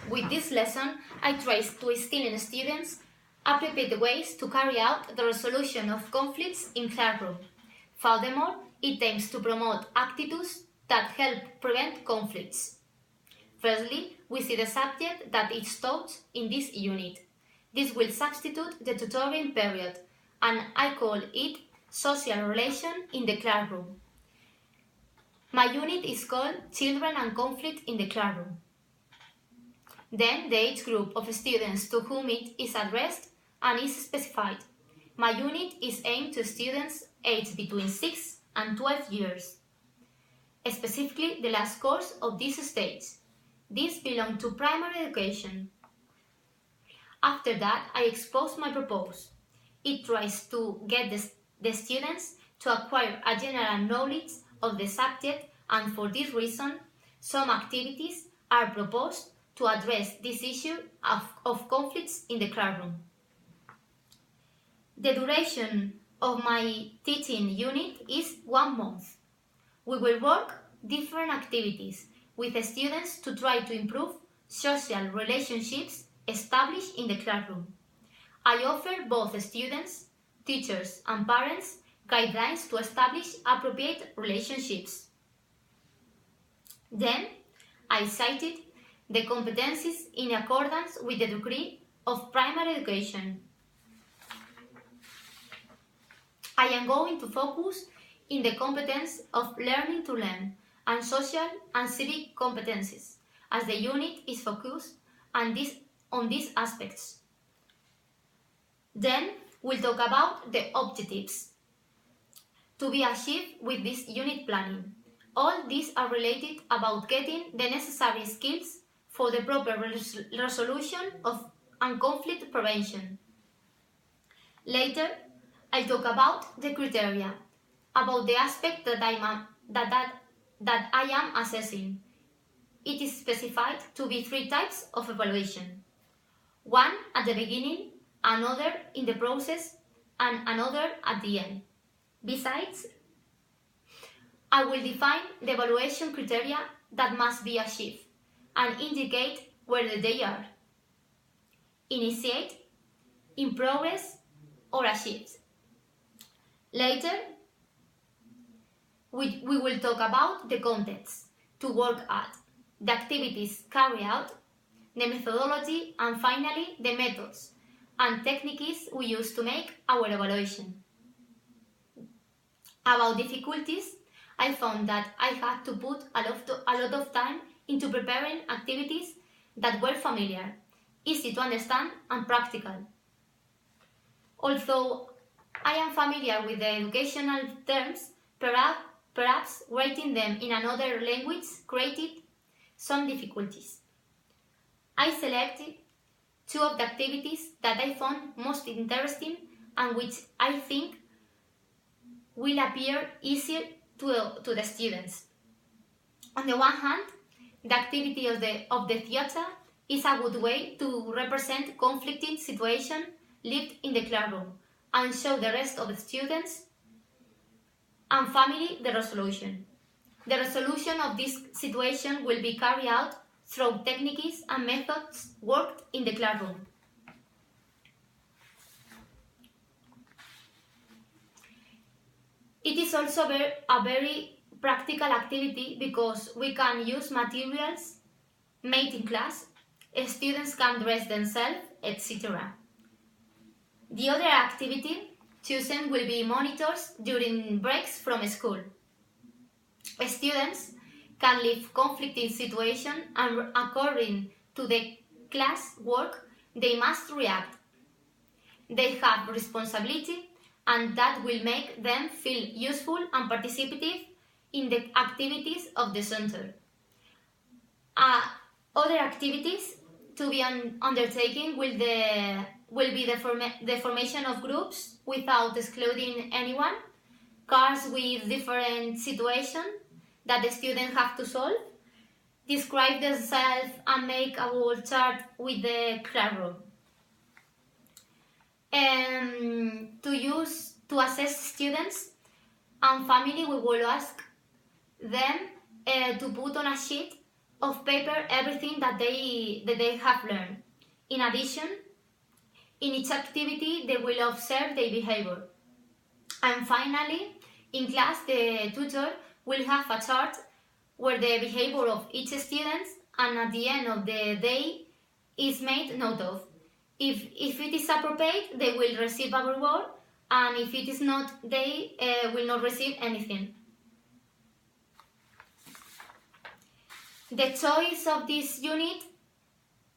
With this lesson, I try to instill in students appropriate ways to carry out the resolution of conflicts in classroom. Furthermore, it aims to promote attitudes that help prevent conflicts. Firstly, we see the subject that is taught in this unit. This will substitute the tutoring period, and I call it Social Relation in the Classroom. My unit is called Children and Conflict in the Classroom. Then the age group of students to whom it is addressed and is specified. My unit is aimed to students aged between 6 and 12 years. Specifically, the last course of this stage. These belong to primary education. After that, I expose my proposal. It tries to get the students to acquire a general knowledge of the subject, and for this reason, some activities are proposed to address this issue of conflicts in the classroom. The duration of my teaching unit is 1 month. We will work different activities with the students to try to improve social relationships established in the classroom. I offer both students, teachers, and parents guidelines to establish appropriate relationships. Then, I cited the competencies in accordance with the degree of primary education. I am going to focus in the competence of learning to learn and social and civic competencies, as the unit is focused on these aspects. Then we'll talk about the objectives to be achieved with this unit planning. All these are related about getting the necessary skills for the proper resolution of and conflict prevention. Later, I'll talk about the criteria, about the aspect that I am assessing. It is specified to be 3 types of evaluation. One at the beginning, another in the process, and another at the end. Besides, I will define the evaluation criteria that must be achieved and indicate whether they are initiate, in progress, or achieved. Later, we will talk about the context to work at, the activities carried out, the methodology, and finally the methods and techniques we use to make our evaluation. About difficulties, I found that I had to put a lot of time into preparing activities that were familiar, easy to understand, and practical. Although I am familiar with the educational terms, perhaps writing them in another language created some difficulties. I selected 2 of the activities that I found most interesting and which I think will appear easier to the students. On the one hand, the activity of the theater is a good way to represent conflicting situations lived in the classroom and show the rest of the students and family the resolution. The resolution of this situation will be carried out through techniques and methods worked in the classroom. It is also a very practical activity because we can use materials made in class, students can dress themselves, etc. The other activity chosen will be monitors during breaks from school. Students can leave conflicting situations and according to the class work, they must react. They have responsibility and that will make them feel useful and participative in the activities of the center. Other activities to be undertaken will be the formation of groups without excluding anyone, cards with different situations that the students have to solve, describe themselves and make a whole chart with the classroom. To assess students and family, we will ask them to put on a sheet of paper everything that they have learned. In addition, in each activity they will observe their behavior. And finally, in class the tutor will have a chart where the behavior of each student and at the end of the day is made note of. If it is appropriate, they will receive a reward, and if it is not, they will not receive anything. The choice of this unit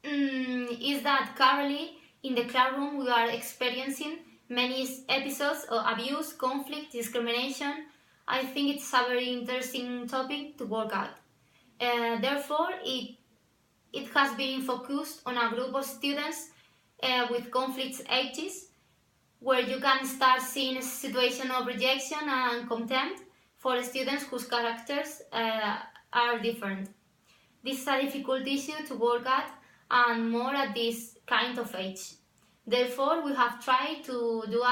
is that currently in the classroom we are experiencing many episodes of abuse, conflict, discrimination. I think it's a very interesting topic to work out. Therefore, it has been focused on a group of students with conflict ages, where you can start seeing a situation of rejection and contempt for students whose characters are different. This is a difficult issue to work at, and more at this kind of age. Therefore, we have tried to do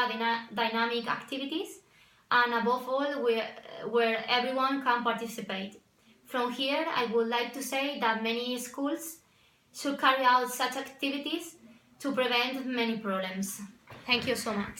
dynamic activities, and above all, where everyone can participate. From here, I would like to say that many schools should carry out such activities to prevent many problems. Thank you so much.